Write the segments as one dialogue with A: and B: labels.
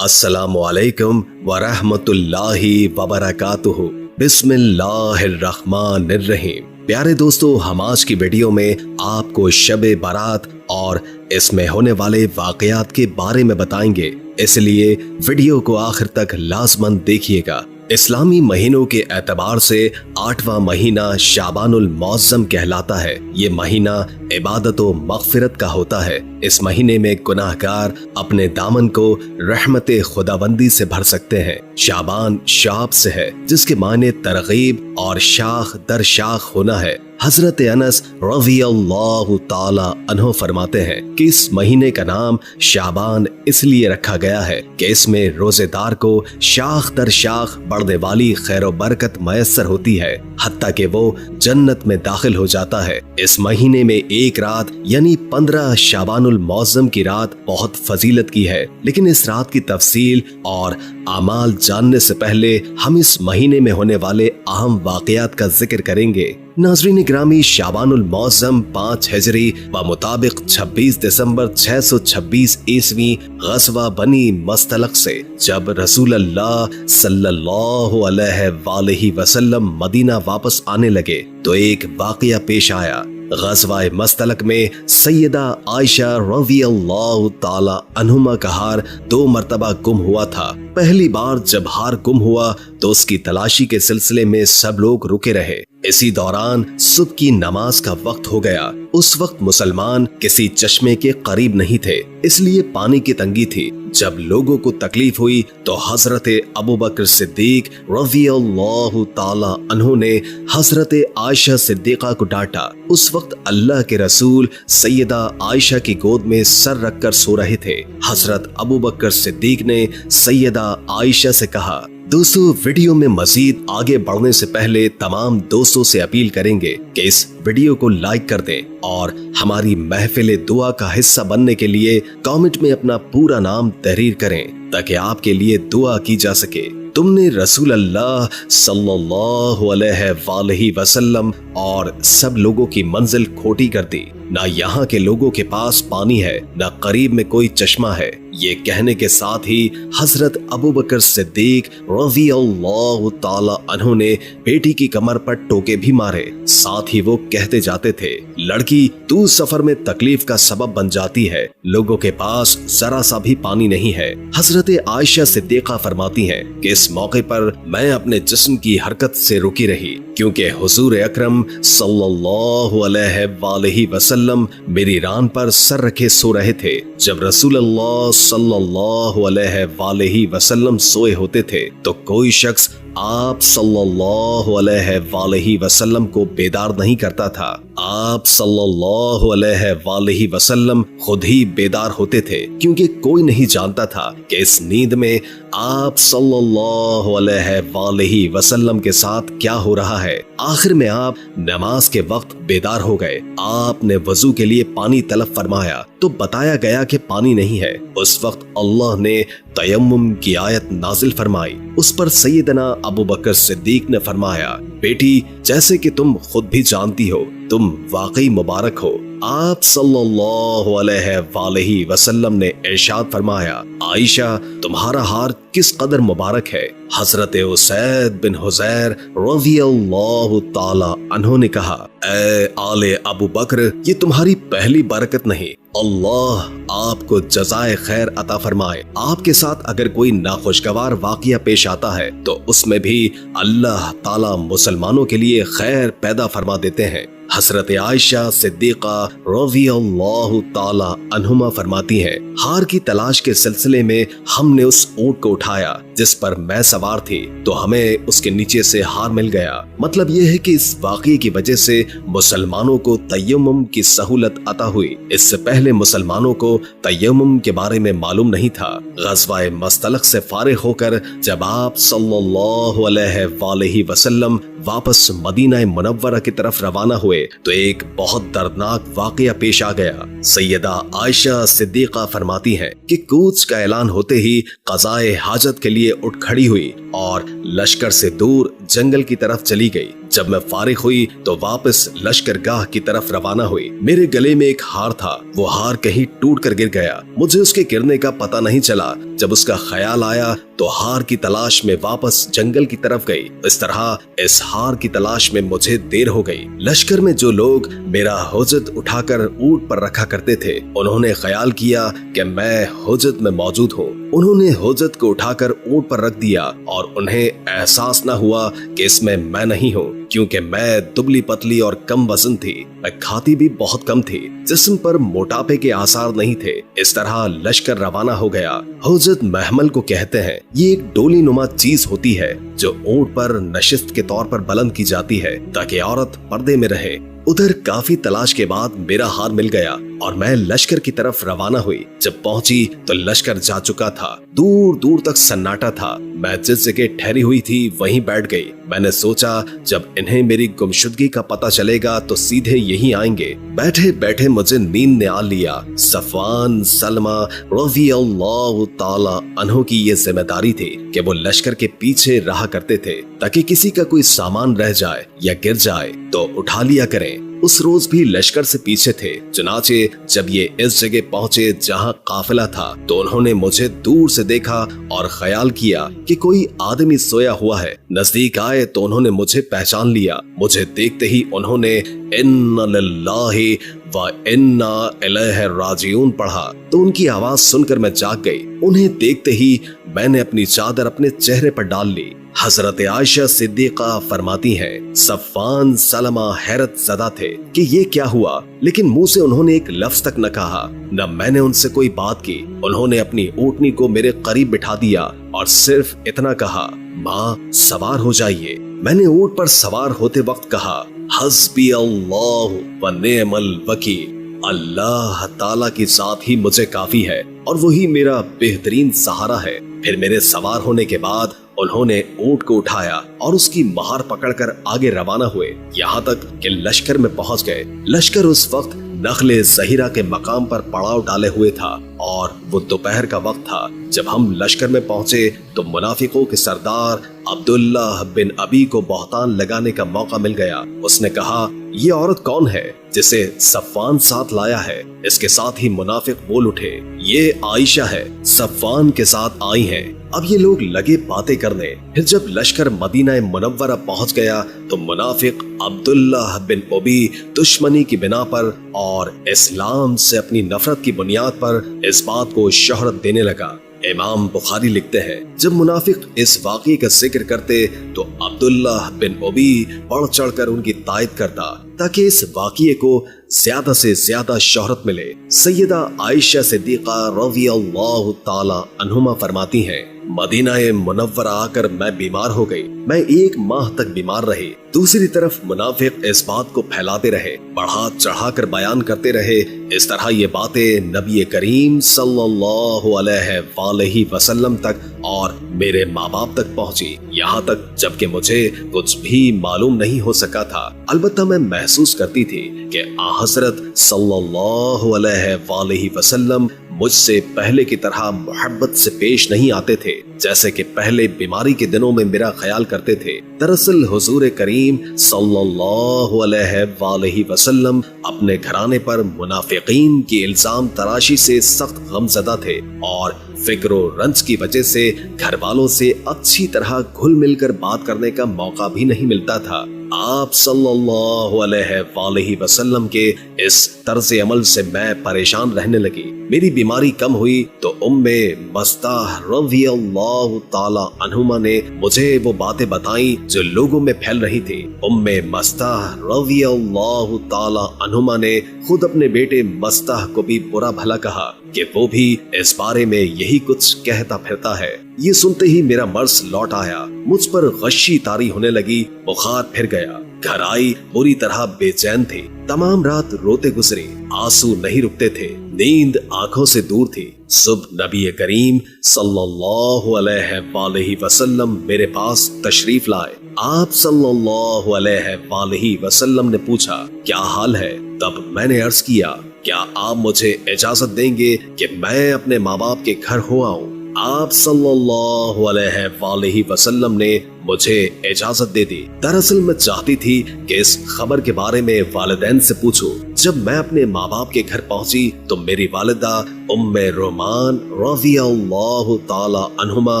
A: अस्सलामु अलैकुम वरहमतुल्लाहि वबरकातुहू। बिस्मिल्लाहिर्रहमानिर्रहीम। प्यारे दोस्तों, हम आज की वीडियो में आपको शब-ए बारात और इसमें होने वाले वाकयात के बारे में बताएंगे, इसलिए वीडियो को आखिर तक लाजमन देखिएगा। इस्लामी महीनों के एतबार से 8वां महीना शाबानुल मौज़्ज़म कहलाता है। ये महीना इबादत व मग़फ़िरत का होता है। इस महीने में गुनाहगार अपने दामन को रहमते खुदाबंदी से भर सकते हैं। शाबान शाब से है, जिसके माने तरगीब और शाख दर शाख होना है। हजरत अनस रज़ियल्लाहु ताला अन्हु फरमाते हैं कि इस महीने का नाम शाबान इसलिए रखा गया है कि इसमें रोजेदार को शाख दर शाख बढ़ने वाली खैर व बरकत मयस्सर होती है, हत्ता कि वो जन्नत में दाखिल हो जाता है। इस महीने में एक रात यानी 15 शाबानुल मौज़्ज़म की रात बहुत फजीलत की है, लेकिन इस रात की तफसील और आमाल जानने से पहले हम इस महीने में होने वाले अहम वाकयात का जिक्र करेंगे। नाज़रीन ग्रामी, शाबानुल मौज़्ज़म 5 हिजरी व मुताबिक 26 दिसंबर 626 ईस्वी ग़ज़वा बनी मस्तलक से जब रसूल अल्लाह सल्लल्लाहु अलैहि वसल्लम मदीना वापस आने लगे तो एक वाकया पेश आया। ग़ज़वा मस्तलक में सैयदा आयशा रज़ियल्लाहु ताला अन्हुमा का हार 2 मरतबा गुम हुआ था। पहली बार जब हार गुम हुआ तो उसकी तलाशी के सिलसिले में सब लोग रुके रहे। इसी दौरान सुबह की नमाज का वक्त हो गया। उस वक्त मुसलमान किसी चश्मे के करीब नहीं थे, इसलिए पानी की तंगी थी। जब लोगों को तकलीफ हुई तो हजरत अबू बकर सिद्दीक रज़ियल्लाहु ताला अन्हु ने हजरत आयशा सिद्दीका को डांटा। उस वक्त अल्लाह के रसूल सैयदा आयशा की गोद में सर रखकर सो रहे थे। हजरत अबू बकर सिद्दीक ने सैयदा आयशा से कहा। दोस्तों, वीडियो में मजीद आगे बढ़ने से पहले तमाम दोस्तों से अपील करेंगे कि इस वीडियो को लाइक कर दें और हमारी महफिल दुआ का हिस्सा बनने के लिए कमेंट में अपना पूरा नाम तहरीर करें ताकि आपके लिए दुआ की जा सके। तुमने रसूल अल्लाह सल्लल्लाहु अलैहि वसल्लम और सब लोगों की मंजिल खोटी कर दी। ना यहाँ के लोगों के पास पानी है, ना करीब में कोई चश्मा है। ये कहने के साथ ही हजरत अबू बकर सिद्दीक रज़ियल्लाहु ताला अन्हु ने बेटी की कमर पर टोके भी मारे। साथ ही वो कहते जाते थे, लड़की तू सफर में तकलीफ का सबब बन जाती है, लोगों के पास जरा सा भी पानी नहीं है। हजरत आयशा सिद्दीका फरमाती हैं कि इस मौके पर मैं अपने जिस्म की हरकत से रुकी रही, क्योंकि हुजूर अकरम सल्लल्लाहु अलैहि वसल्लम मेरी रान पर सर रखे सो रहे थे। जब रसूल अल्लाह सल्लल्लाहु अलैहि वसल्लम सोए होते थे तो कोई शख्स आप सल्लल्लाहु अलैहि वसल्लम को बेदार नहीं करता था। आप सल्लल्लाहु अलैहि वसल्लम खुद ही बेदार होते थे, क्योंकि कोई नहीं जानता था कि इस नींद में आप सल्लल्लाहु अलैहि वसल्लम के साथ क्या हो रहा है। आखिर में आप नमाज के वक्त बेदार हो गए। आपने वजू के लिए पानी तलब फरमाया तो बताया गया कि पानी नहीं है। उस वक्त अल्लाह ने तयम्मुम की आयत नाजिल फरमाई। उस पर सैयदना अबू बकर सिद्दीक ने फरमाया, बेटी जैसे कि तुम खुद भी जानती हो, तुम वाकई मुबारक हो। आप सल्लल्लाहु अलैहि वसल्लम ने इरशाद फरमाया, आयशा तुम्हारा हार किस कदर मुबारक है। हजरत उसैद बिन हुजैर रज़ियल्लाहु ताला अन्हु ने कहा, ए आले अबू बकर, ये तुम्हारी पहली बरकत नहीं, अल्लाह आपको जज़ाए खैर अता फरमाए। आपके साथ अगर कोई नाखुशगवार वाकया पेश आता है तो उसमें भी अल्लाह ताला मुसलमानों के लिए खैर पैदा फरमा देते हैं। हजरत आयशा सिद्दीका रज़ियल्लाहु ताला अन्हुमा फरमाती हैं, हार की तलाश के सिलसिले में हमने उस ऊंट को उठाया जिस पर मैं सवार थी, तो हमें उसके नीचे से हार मिल गया। मतलब यह है कि इस वाक़ये की वजह से मुसलमानों को तयम्मुम की सहूलत अता हुई। इससे पहले मुसलमानों को तयम्मुम के बारे में मालूम नहीं था। ग़ज़वा मस्तलक से फारिग होकर जब आप सल्लल्लाहु अलैहि वसल्लम वापस मदीना मुनव्वरा की तरफ रवाना हुए तो एक बहुत दर्दनाक वाकया पेश आ गया। सैयदा आयशा सिद्दीका फरमाती हैं कि कूच का ऐलान होते ही क़ज़ाए हाजत के लिए उठ खड़ी हुई और लश्कर से दूर जंगल की तरफ चली गई। जब मैं फारिग हुई तो वापस लश्करगाह की तरफ रवाना हुई। मेरे गले में एक हार था, वो हार कहीं टूट कर गिर गया। मुझे उसके गिरने का पता नहीं चला। जब उसका ख्याल आया तो हार की तलाश में वापस जंगल की तरफ गई। इस तरह इस हार की तलाश में मुझे देर हो गई। लश्कर में जो लोग मेरा हुज्जत उठाकर ऊंट पर रखा करते थे, उन्होंने ख्याल किया कि मैं हुज्जत में मौजूद हूँ। उन्होंने हुज्जत को उठाकर ऊंट पर रख दिया और उन्हें एहसास न हुआ कि इसमें मैं नहीं हूँ, क्योंकि मैं दुबली पतली और कम वजन थी। मैं खाती भी बहुत कम थी, जिस्म पर मोटापे के आसार नहीं थे। इस तरह लश्कर रवाना हो गया। हुज्जत महमल को कहते हैं। ये एक डोली नुमा चीज होती है जो ऊंट पर नशिस्त के तौर पर बुलंद की जाती है ताकि औरत पर्दे में रहे। उधर काफी तलाश के बाद मेरा हार मिल गया और मैं लश्कर की तरफ रवाना हुई। जब पहुंची तो लश्कर जा चुका था। दूर दूर तक सन्नाटा था। मैं जिस जगह ठहरी हुई थी वहीं बैठ गई। मैंने सोचा जब इन्हें मेरी गुमशुदगी का पता चलेगा तो सीधे यहीं आएंगे। बैठे बैठे मुझे नींद ने आ लिया। सफवान सलमा रज़ियल्लाहु ताला अन्हु की ये जिम्मेदारी थी कि वो लश्कर के पीछे रहा करते थे ताकि किसी का कोई सामान रह जाए या गिर जाए तो उठा लिया करें। उस रोज भी लश्कर से पीछे थे। चुनाचे जब ये इस जगह पहुंचे जहां काफिला था तो उन्होंने मुझे दूर से देखा और ख्याल किया कि कोई आदमी सोया हुआ है। नजदीक आए तो उन्होंने मुझे पहचान लिया। मुझे देखते ही उन्होंने इन्ना लिल्लाहि व इन्ना इलैहि राजिऊन पढ़ा तो उनकी आवाज सुनकर मैं जाग गई। उन्हें देखते ही मैंने अपनी चादर अपने चेहरे पर डाल ली। हजरत आयशा सिद्दीका फरमाती हैं, सफ़ान सलमा हैरत ज़दा थे कि ये क्या हुआ, लेकिन मुंह से उन्होंने एक लफ्ज तक न कहा, न मैंने उनसे कोई बात की। उन्होंने अपनी ऊँटनी को मेरे करीब बिठा दिया और सिर्फ इतना कहा, माँ सवार हो जाइए। मैंने ऊँट पर सवार होते वक्त कहा, हस्बी अल्लाह व निअमल वकील, अल्लाह ताला की जात ही मुझे काफी है और वही मेरा बेहतरीन सहारा है। फिर मेरे सवार होने के बाद उन्होंने ऊंट को उठाया और उसकी महार पकड़कर आगे रवाना हुए, यहाँ तक कि लश्कर में पहुंच गए। लश्कर उस वक्त नखले ज़हीरा के मकाम पर पड़ाव डाले हुए था और वो दोपहर का वक्त था। जब हम लश्कर में पहुंचे तो मुनाफिकों के सरदार अब्दुल्लाह बिन अबी को बहतान लगाने का मौका मिल गया। उसने कहा, ये औरत कौन है जिसे सफ़वान साथ लाया है? इसके साथ ही मुनाफिक बोल उठे, ये आयशा है, सफ़वान के साथ आई हैं। अब ये लोग लगे बातें करने। फिर जब लश्कर मदीना मुनव्वरा पहुंच गया तो मुनाफिक अब्दुल्लाह बिन उबी दुश्मनी की बिना पर और इस्लाम से अपनी नफरत की बुनियाद पर इस बात को शोहरत देने लगा। इमाम बुखारी लिखते हैं, जब मुनाफिक इस वाक़े का जिक्र करते तो अब्दुल्लाह बिन उबी बढ़ चढ़कर उनकी तायद करता ताकि इस वाक़े को ज्यादा से ज्यादा शोहरत मिले। सैयदा आयशा सिद्दीका रज़ियल्लाहु ताला अन्हुमा फरमाती हैं, मदीना मुनव्वरा आकर मैं बीमार हो गई। मैं 1 माह तक बीमार रही। दूसरी तरफ मुनाफिक इस बात को फैलाते रहे, बढ़ा चढ़ा कर बयान करते रहे। इस तरह ये बातें नबी करीम सल्लल्लाहु अलैहि वसल्लम तक और मेरे माँ बाप तक पहुँची, यहाँ तक जबकि मुझे कुछ भी मालूम नहीं हो सका था। अलबत्ता मैं महसूस करती थी कि हज़रत सल्लल्लाहु अलैहि वसल्लम मुझसे पहले की तरह मोहब्बत से पेश नहीं आते थे जैसे कि पहले बीमारी के दिनों में मेरा ख्याल करते थे। दरअसल हुजूर करीम सल्लल्लाहु अलैहि वसल्लम अपने घराने पर मुनाफिकीन की इल्जाम तराशी से सख्त गमज़दा थे और फिक्र और रंज की वजह से घर वालों से अच्छी तरह घुल मिलकर बात करने का मौका भी नहीं मिलता था। आप सल्लल्लाहु अलैहि वसल्लम के इस तर्ज अमल से मैं परेशान रहने लगी। मेरी बीमारी कम हुई तो उम्मे मस्ताह रज़ियल्लाहु ताला अन्हुमा ने मुझे वो बातें बताई जो लोगों में फैल रही थी। उम्मे मस्ताह रज़ियल्लाहु ताला अन्हुमा ने खुद अपने बेटे मस्ताह को भी बुरा भला कहा कि वो भी इस बारे में यही कुछ कहता फिरता है। ये सुनते ही मेरा मर्ज लौट आया। मुझ पर गशी तारी होने लगी, बुखार फिर गया। घर आई बुरी तरह बेचैन थी। तमाम रात रोते गुजरी, आंसू नहीं रुकते थे, नींद आंखों से दूर थी। सुबह नबी करीम सल्लल्लाहु अलैहि वसल्लम मेरे पास तशरीफ लाए। आप सल्लल्लाहु अलैहि वसल्लम ने पूछा, क्या हाल है? तब मैंने अर्ज किया, क्या आप मुझे इजाजत देंगे कि मैं अपने माँ बाप के घर हो आऊं? आप सल्लल्लाहु अलैहि वसल्लम ने मुझे इजाजत दे दी। दरअसल मैं चाहती थी कि इस खबर के बारे में वालिदैन से पूछूं। जब मैं अपने माँ बाप के घर पहुंची तो मेरी वालिदा उम्मे रोमान रज़ियल्लाहु ताला अन्हुमा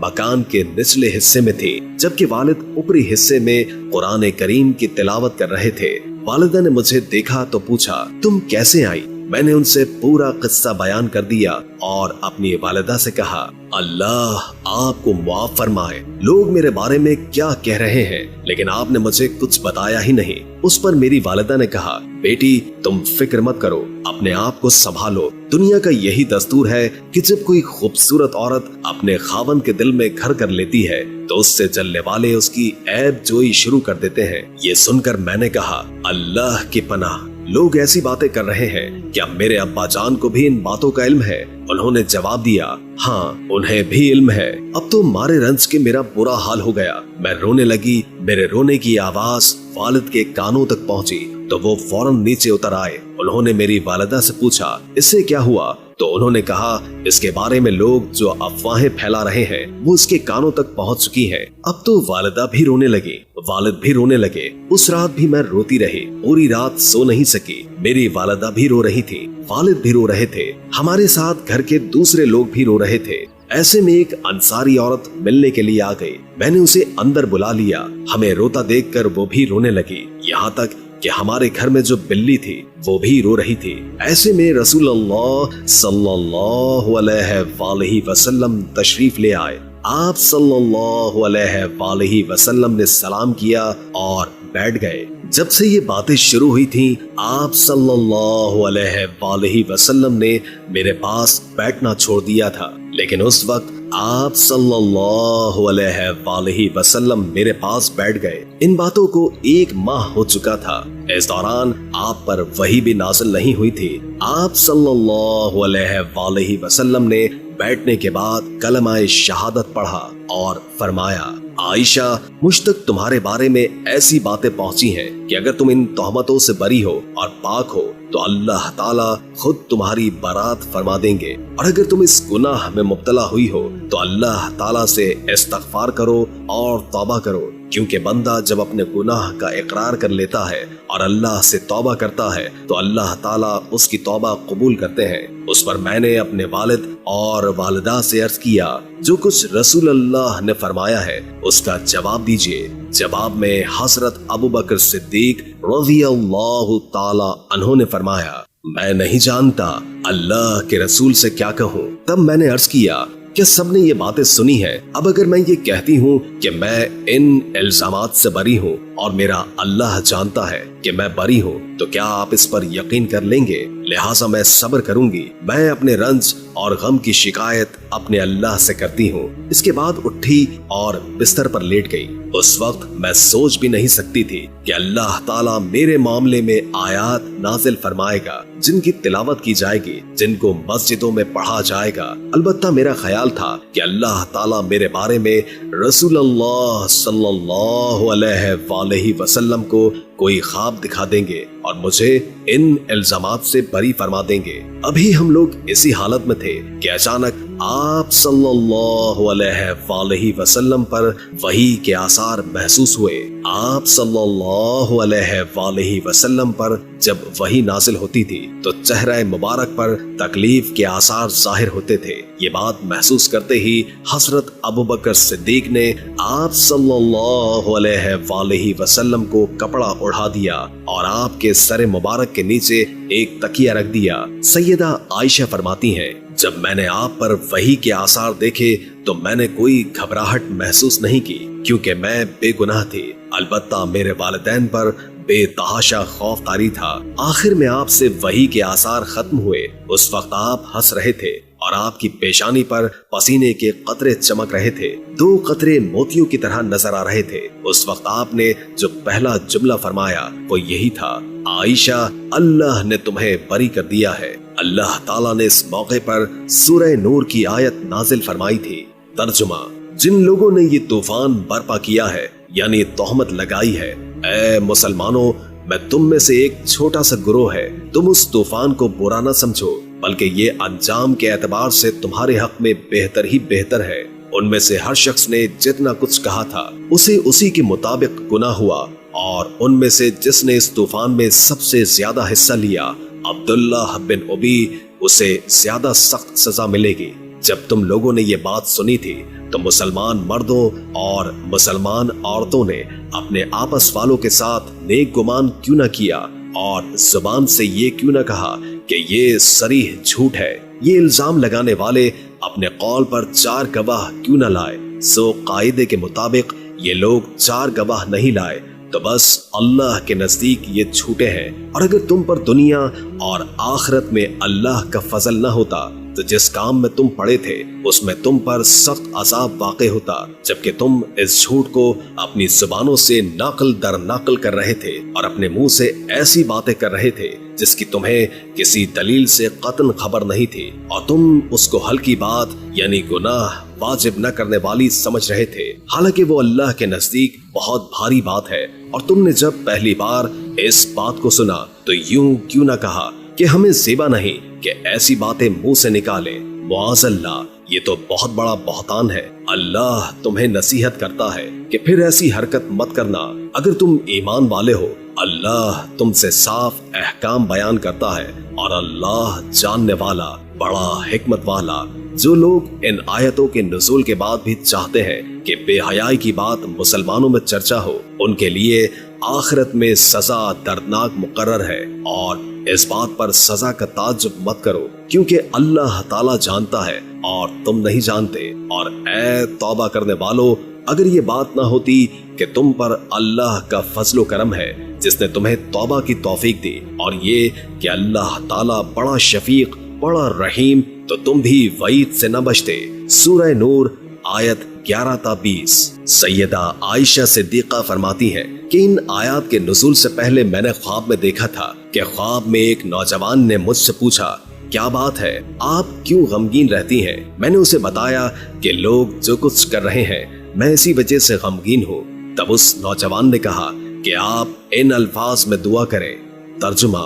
A: मकान के निचले हिस्से में थी, जबकि वालिद ऊपरी हिस्से में कुरान करीम की तिलावत कर रहे थे। वालिदा ने मुझे देखा तो पूछा, तुम कैसे आई? मैंने उनसे पूरा किस्सा बयान कर दिया और अपनी वालिदा से कहा, अल्लाह आपको मुआफ फरमाए, लोग मेरे बारे में क्या कह रहे हैं, लेकिन आपने मुझे कुछ बताया ही नहीं। उस पर मेरी वालिदा ने कहा, बेटी तुम फिक्र मत करो, अपने आप को संभालो। दुनिया का यही दस्तूर है कि जब कोई खूबसूरत औरत अपने खावंद के दिल में घर कर लेती है तो उससे जलने वाले उसकी ऐब जोई शुरू कर देते हैं। ये सुनकर मैंने कहा, अल्लाह की पनाह, लोग ऐसी बातें कर रहे हैं, क्या मेरे अब्बा जान को भी इन बातों का इल्म है? उन्होंने जवाब दिया, हाँ उन्हें भी इल्म है। अब तो मारे रंज के मेरा बुरा हाल हो गया। मैं रोने लगी। मेरे रोने की आवाज वालिद के कानों तक पहुंची तो वो फौरन नीचे उतर आए। उन्होंने मेरी वालिदा से पूछा, इससे क्या हुआ? तो उन्होंने कहा, इसके बारे में लोग जो अफवाहें फैला रहे हैं वो इसके कानों तक पहुंच चुकी हैं। अब तो वालिदा भी रोने लगी, वालिद भी रोने लगे। उस रात भी मैं रोती रही, पूरी रात सो नहीं सकी। मेरी वालिदा भी रो रही थी, वालिद भी रो रहे थे, हमारे साथ घर के दूसरे लोग भी रो रहे थे। ऐसे में एक अंसारी औरत मिलने के लिए आ गई। मैंने उसे अंदर बुला लिया। हमें रोता देखकर वो भी रोने लगी, यहाँ तक कि हमारे घर में जो बिल्ली थी वो भी रो रही थी। ऐसे में रसूलुल्लाह सल्लल्लाहु अलैहि वसल्लम तशरीफ ले आए। आप सल्लल्लाहु अलैहि वसल्लम ने सलाम किया और बैठ गए। जब से ये बातें शुरू हुई थी, आप सल्लल्लाहु अलैहि वसल्लम ने मेरे पास बैठना छोड़ दिया था, लेकिन उस वक्त आप सल्लल्लाहु अलैहि वसल्लम मेरे पास बैठ गए। इन बातों को 1 माह हो चुका था। इस दौरान आप पर वही भी नाज़िल नहीं हुई थी। आप सल्लल्लाहु अलैहि वसल्लम ने बैठने के बाद कलमाए शहादत पढ़ा और फरमाया, आयशा, मुझ तक तुम्हारे बारे में ऐसी बातें पहुंची हैं कि अगर तुम इन तोहमतों से बरी हो और पाक हो तो अल्लाह ताला खुद तुम्हारी बरात फरमा देंगे, और अगर तुम इस गुनाह में मुब्तला हुई हो तो अल्लाह ताला से इस्तगफार करो और तौबा करो, क्योंकि बंदा जब अपने गुनाह का इकरार कर लेता है और अल्लाह से तौबा करता है तो अल्लाह ताला उसकी तौबा कबूल करते हैं। उस पर मैंने अपने वालिद और वालिदा से अर्ज किया, जो कुछ रसूल अल्लाह ने फरमाया है उसका जवाब दीजिए। जवाब में हजरत अबू बकर सिद्दीक रज़ियल्लाहु ताला अन्हु ने फरमाया, मैं नहीं जानता अल्लाह के रसूल से क्या कहूँ। तब मैंने अर्ज किया, क्या सबने ये बातें सुनी है? अब अगर मैं ये कहती हूँ कि मैं इन इल्जामात से बरी हूँ और मेरा अल्लाह जानता है कि मैं बरी हूँ, तो क्या आप इस पर यकीन कर लेंगे? लिहाजा मैं सब्र करूंगी। मैं अपने रंज और गम की शिकायत अपने अल्लाह से करती हूँ। इसके बाद उठी और बिस्तर पर लेट गई। उस वक्त मैं सोच भी नहीं सकती थी कि अल्लाह ताला मेरे मामले में आयात नाजिल फरमाएगा, जिनकी तिलावत की जाएगी, जिनको मस्जिदों में पढ़ा जाएगा। अलबत्ता मेरा ख्याल था कि अल्लाह ताला मेरे बारे में रसूलुल्लाह सल्लल्लाहु अलैहि वसल्लम को कोई ख्वाब दिखा देंगे और मुझे इन इल्जामात से बरी फरमा देंगे। अभी हम लोग इसी हालत में थे कि अचानक आप सल्लल्लाहु अलैहि वसल्लम पर वही के आसार महसूस हुए। आप सल्लल्लाहु अलैहि वसल्लम पर जब वही नाजिल होती थी तो चेहरे मुबारक पर तकलीफ के आसार जाहिर होते थे। ये बात महसूस करते ही हजरत अबू बकर सिद्दीक ने आप सल्लल्लाहु अलैहि वसल्लम को कपड़ा उड़ा दिया और आपके सर मुबारक के नीचे एक तकिया रख दिया। सैयदा आयशा फरमाती हैं, जब मैंने आप पर वही के आसार देखे तो मैंने कोई घबराहट महसूस नहीं की, क्योंकि मैं बेगुनाह थी। अलबत्ता मेरे वालिदैन पर बेतहाशा खौफ तारी था। आखिर में आपसे वही के आसार खत्म हुए। उस वक्त आप हंस रहे थे और आपकी पेशानी पर पसीने के कतरे चमक रहे थे। 2 कतरे मोतियों की तरह नजर आ रहे थे। उस वक्त आपने जो पहला जुमला फरमाया वो यही था, आयशा, अल्लाह ने तुम्हें बरी कर दिया है। अल्लाह ताला ने इस मौके पर सूरह नूर की आयत नाजिल फरमाई थी। तर्जुमा, जिन लोगों ने ये तूफान बर्पा किया है यानी तोहमत लगाई है, ऐ मुसलमानों, मैं तुम में से एक छोटा सा गुरोह है। तुम उस तूफान को बुरा न समझो, बल्कि ये अंजाम के एतबार से तुम्हारे हक में बेहतर ही बेहतर है। ان میں سے ہر شخص نے جتنا کچھ کہا تھا اسے اسی کے مطابق گناہ ہوا، اور ان میں سے جس نے اس طوفان میں سب سے زیادہ حصہ لیا عبداللہ بن ابی، اسے زیادہ سخت سزا ملے گی۔ جب تم لوگوں نے یہ بات سنی تھی تو مسلمان مردوں اور مسلمان عورتوں نے اپنے آپس والوں کے ساتھ نیک گمان کیوں نہ کیا، اور زبان سے یہ کیوں نہ کہا کہ یہ صریح جھوٹ ہے؟ یہ الزام لگانے والے اپنے قول پر 4 گواہ کیوں نہ لائے؟ سو قاعدے کے مطابق یہ لوگ 4 گواہ نہیں لائے تو بس اللہ کے نزدیک یہ جھوٹے ہیں۔ اور اگر تم پر دنیا اور آخرت میں اللہ کا فضل نہ ہوتا تو جس کام میں تم پڑے تھے اس میں تم پر سخت عذاب واقع ہوتا، جبکہ تم اس جھوٹ کو اپنی زبانوں سے نقل در نقل کر رہے تھے اور اپنے منہ سے ایسی باتیں کر رہے تھے جس کی تمہیں کسی دلیل سے قطعاً خبر نہیں تھی، اور تم اس کو ہلکی بات یعنی گناہ واجب نہ کرنے والی سمجھ رہے تھے، حالانکہ وہ اللہ کے نزدیک بہت بھاری بات ہے۔ اور تم نے جب پہلی بار اس بات کو سنا تو یوں کیوں نہ کہا کہ ہمیں زیبا نہیں کہ ایسی باتیں منہ سے نکالیں؟ معاذ اللہ، یہ تو بہت بڑا بہتان ہے۔ اللہ تمہیں نصیحت کرتا ہے کہ پھر ایسی حرکت مت کرنا اگر تم ایمان والے ہو۔ اللہ تم سے صاف احکام بیان کرتا ہے، اور اللہ جاننے والا، بڑا حکمت والا۔ جو لوگ ان آیتوں کے نزول کے بعد بھی چاہتے ہیں کہ بے حیائی کی بات مسلمانوں میں چرچا ہو، ان کے لیے آخرت میں سزا دردناک مقرر ہے، اور اس بات پر سزا کا تعجب مت کرو کیونکہ اللہ تعالیٰ جانتا ہے اور تم نہیں جانتے۔ اور اے توبہ کرنے والو، اگر یہ بات نہ ہوتی کہ تم پر اللہ کا فضل و کرم ہے جس نے تمہیں توبہ کی توفیق دی، اور یہ کہ اللہ تعالیٰ بڑا شفیق، بڑا رحیم، تو تم بھی وعید سے نہ بچتے۔ سورہ نور آیت 11 تا 20۔ سیدہ عائشہ صدیقہ فرماتی ہیں کہ ان آیات کے نزول سے پہلے میں نے خواب میں دیکھا تھا کہ خواب میں ایک نوجوان نے مجھ سے پوچھا، کیا بات ہے، آپ کیوں غمگین رہتی ہیں؟ میں نے اسے بتایا کہ لوگ جو کچھ کر رہے ہیں میں اسی وجہ سے غمگین ہوں۔ تب اس نوجوان نے کہا کہ آپ ان الفاظ میں دعا کریں۔ ترجمہ: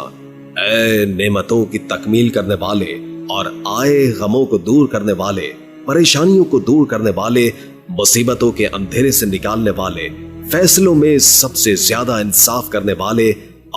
A: اے نعمتوں کی تکمیل کرنے والے اور آئے غموں کو دور کرنے والے، پریشانیوں کو دور کرنے والے، مصیبتوں کے اندھیرے سے نکالنے والے، فیصلوں میں سب سے زیادہ انصاف کرنے والے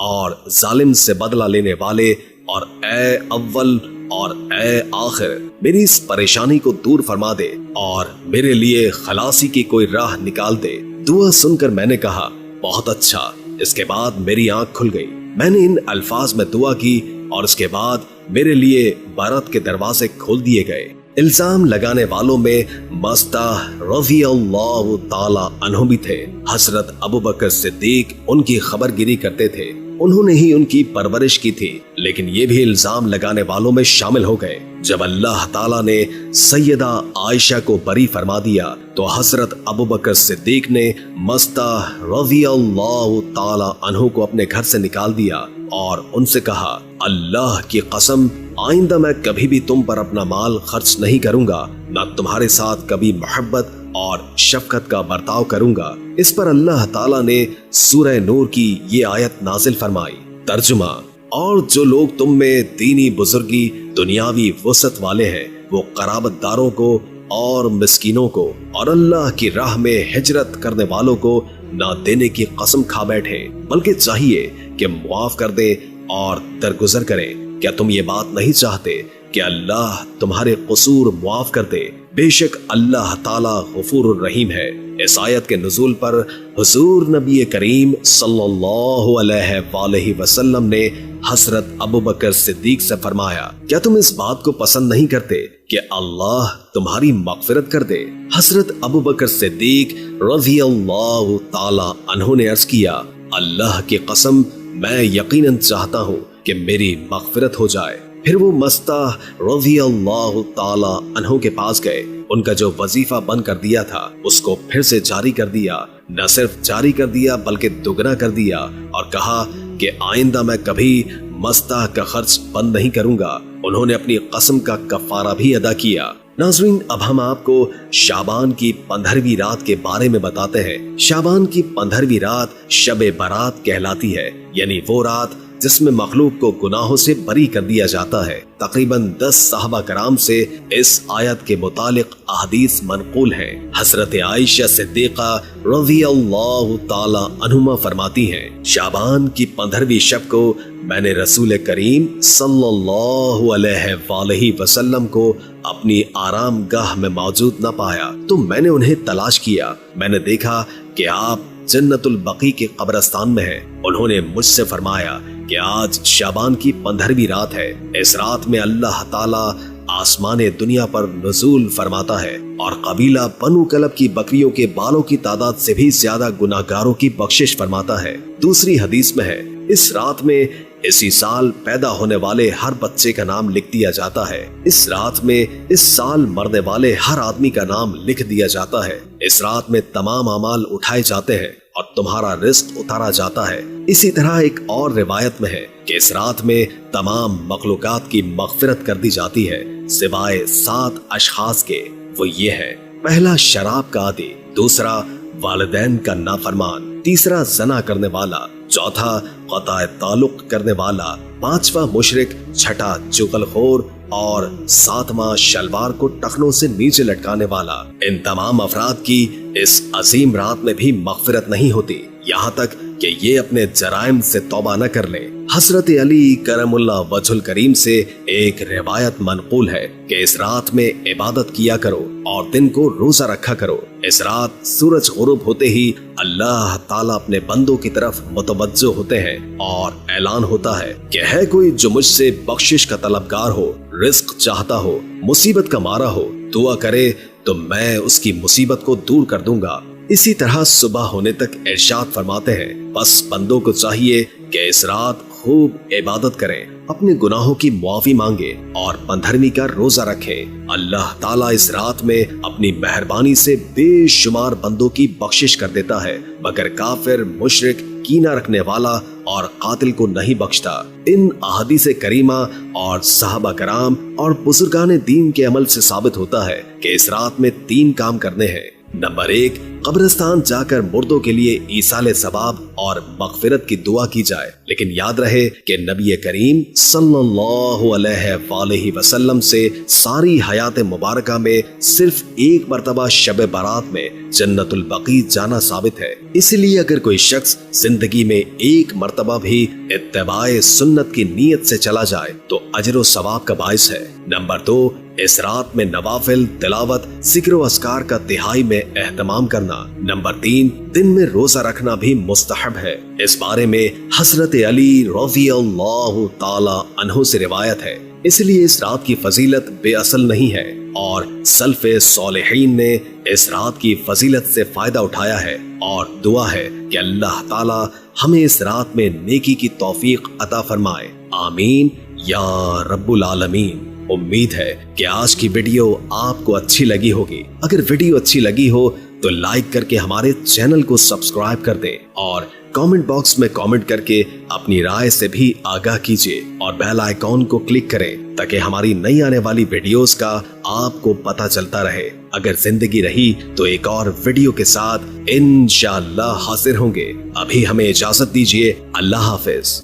A: اور ظالم سے بدلہ لینے والے، اور اے اول اور اے آخر، میری اس پریشانی کو دور فرما دے اور میرے لیے خلاصی کی کوئی راہ نکال دے۔ دعا سن کر میں نے کہا، بہت اچھا۔ اس کے بعد میری آنکھ کھل گئی، میں نے ان الفاظ میں دعا کی اور اس کے بعد میرے لیے برکت کے دروازے کھول دیے گئے۔ الزام لگانے والوں میں مستح رضی اللہ تعالی عنہ بھی تھے۔ حضرت ابوبکر صدیق ان کی خبر گیری کرتے تھے، انہوں نے ہی ان کی پرورش کی تھی، لیکن یہ بھی الزام لگانے والوں میں شامل ہو گئے۔ جب اللہ تعالیٰ نے سیدہ عائشہ کو بری فرما دیا تو حضرت ابوبکر صدیق نے مستح رضی اللہ تعالی عنہ کو اپنے گھر سے نکال دیا اور ان سے کہا، اللہ کی قسم، آئندہ میں کبھی بھی تم پر اپنا مال خرچ نہیں کروں گا، نہ تمہارے ساتھ کبھی محبت اور شفقت کا برتاؤ کروں گا۔ اس پر اللہ تعالیٰ نے سورہ نور کی یہ آیت نازل فرمائی۔ ترجمہ: اور جو لوگ تم میں دینی بزرگی، دنیاوی وسعت والے ہیں، وہ قرابت داروں کو اور مسکینوں کو اور اللہ کی راہ میں ہجرت کرنے والوں کو نہ دینے کی قسم کھا بیٹھے، بلکہ چاہیے کہ معاف کر دیں اور درگزر کریں۔ کیا تم یہ بات نہیں چاہتے کہ اللہ تمہارے قصور معاف کر دے؟ بے شک اللہ تعالیٰ غفور الرحیم ہے۔ اس آیت کے نزول پر حضور نبی کریم صلی اللہ علیہ وآلہ وسلم نے حضرت ابوبکر صدیق سے فرمایا، کیا تم اس بات کو پسند نہیں کرتے کہ اللہ تمہاری مغفرت کر دے؟ حضرت ابوبکر صدیق رضی اللہ تعالی عنہ نے عرض کیا، اللہ کی قسم، میں یقیناً چاہتا ہوں کہ میری مغفرت ہو جائے۔ پھر وہ مستح رضی اللہ تعالی عنہ کے پاس گئے، ان کا جو وظیفہ بند کر دیا تھا اس کو پھر سے جاری کر دیا، نہ صرف جاری کر دیا بلکہ دگنا کر دیا، اور کہا کہ آئندہ میں کبھی مستح کا خرچ بند نہیں کروں گا۔ انہوں نے اپنی قسم کا کفارہ بھی ادا کیا۔ ناظرین، اب ہم آپ کو شعبان کی 15ویں رات کے بارے میں بتاتے ہیں۔ شعبان کی 15ویں رات شب برات کہلاتی ہے، یعنی وہ رات जिसमें मखलूक को गुनाहों से बरी कर दिया जाता है। तकरीबन 10 सहाबा कराम से इस आयत के मुतालिक अहदीस मनक़ूल हैं। हज़रत आयशा सिद्दीक़ा रज़ियल्लाहु ताला अन्हुमा फरमाती हैं, शाबान की 15वीं शब को मैंने रसूल करीम सल्लल्लाहु अलैहि वसल्लम को अपनी आराम गाह में मौजूद न पाया तो मैंने उन्हें तलाश किया। मैंने देखा कि आप जन्नतुल बकी के कब्रिस्तान में हैं। उन्होंने मुझसे फरमाया कि आज शाबान की 15वीं रात है। इस रात में अल्लाह ताला आसमाने दुनिया पर नुज़ूल फरमाता है और कबीला बनु कलब की बकरियों के बालों की तादाद से भी ज्यादा गुनाहगारों की बख्शिश फरमाता है। दूसरी हदीस में है, इस रात में इसी साल पैदा होने वाले हर बच्चे का नाम लिख दिया जाता है। इस रात में इस साल मरने वाले हर आदमी का नाम लिख दिया जाता है। इस रात में तमाम अमाल उठाए जाते हैं और तुम्हारा रिस्क उतारा जाता है। इसी तरह एक और रिवायत में है कि इस रात में तमाम मखलूकात की मग़फ़िरत कर दी जाती है सिवाय 7 अशख़ास के। वो ये है, पहला शराब का आदी, दूसरा वालिदैन का नाफरमान, तीसरा ज़ना करने वाला, चौथा क़ताए ताल्लुक़ करने वाला, पांचवा मुशरिक, छठा चुगलखोर और सातवां शलवार को टखनों से नीचे लटकाने वाला। इन तमाम अफराद की इस अजीम रात में भी मग़फ़िरत नहीं होती, यहाँ तक कि ये अपने जराइम से तौबा न कर ले। हज़रत अली करमुल्लाह वजहुल करीम से एक रिवायत मनक़ूल है कि इस रात में इबादत किया करो और दिन को रोजा रखा करो। इस रात सूरज गुरूब होते ही अल्लाह ताला अपने बंदों की तरफ मुतवज्जो होते हैं और ऐलान होता है कि है कोई जो मुझसे बख्शिश का तलबगार हो, रिस्क चाहता हो, मुसीबत का मारा हो, दुआ करे तो मैं उसकी मुसीबत को दूर कर दूंगा। इसी तरह सुबह होने तक इरशाद फरमाते हैं, बस बंदों को चाहिए कि इस रात खूब इबादत करें, अपने गुनाहों की मुआफी मांगे और 15वीं का रोजा रखें। अल्लाह ताला इस रात में अपनी मेहरबानी से बेशुमार बंदों की बख्शिश कर देता है, मगर काफिर, मुशरिक, कीना रखने वाला और कातिल को नहीं बख्शता। इन अहादीसे करीमा और सहाबा कराम और बुजुर्गान दीन के अमल से साबित होता है कि इस रात में 3 काम करने हैं। नंबर 1, कब्रिस्तान जाकर मुर्दों के लिए ईसाले सवाब और मग़फ़िरत की दुआ की जाए। लेकिन याद रहे कि नबी करीम सल्लल्लाहु अलैहि वसल्लम से सारी हयात मुबारका में सिर्फ एक मर्तबा शब बारात में जन्नतुल बकी जाना साबित है। इसलिए अगर कोई शख्स जिंदगी में एक मर्तबा भी इत्तिबाए सुन्नत की नीयत से चला जाए तो अजर व सवाब का बाइस है। नंबर 2, इस रात में नवाफिल, तिलावत, जिक्र व अस्कार का तिहाई में एहतमाम करना। नंबर 3, दिन में रोजा रखना भी मुस्तहब है। इस बारे में हज़रत अली रज़ियल्लाहु ताला अन्हु से रिवायत है। इसलिए इस रात की फजीलत बेअसल नहीं है और सल्फ़े सालिहीन ने इस रात की फजीलत से फायदा उठाया है और दुआ है कि अल्लाह ताला हमें इस रात में नेकी की तौफीक अता फरमाए। आमीन या रब्बुल आलमीन। उम्मीद है कि आज की वीडियो आपको अच्छी लगी होगी। अगर वीडियो अच्छी लगी हो तो लाइक करके हमारे चैनल को सब्सक्राइब कर दें और कमेंट बॉक्स में कमेंट करके अपनी राय से भी आगाह कीजिए और बेल आइकॉन को क्लिक करें ताकि हमारी नई आने वाली वीडियोस का आपको पता चलता रहे। अगर जिंदगी रही तो एक और वीडियो के साथ इंशाअल्लाह हाजिर होंगे। अभी हमें इजाजत दीजिए। अल्लाह हाफिज।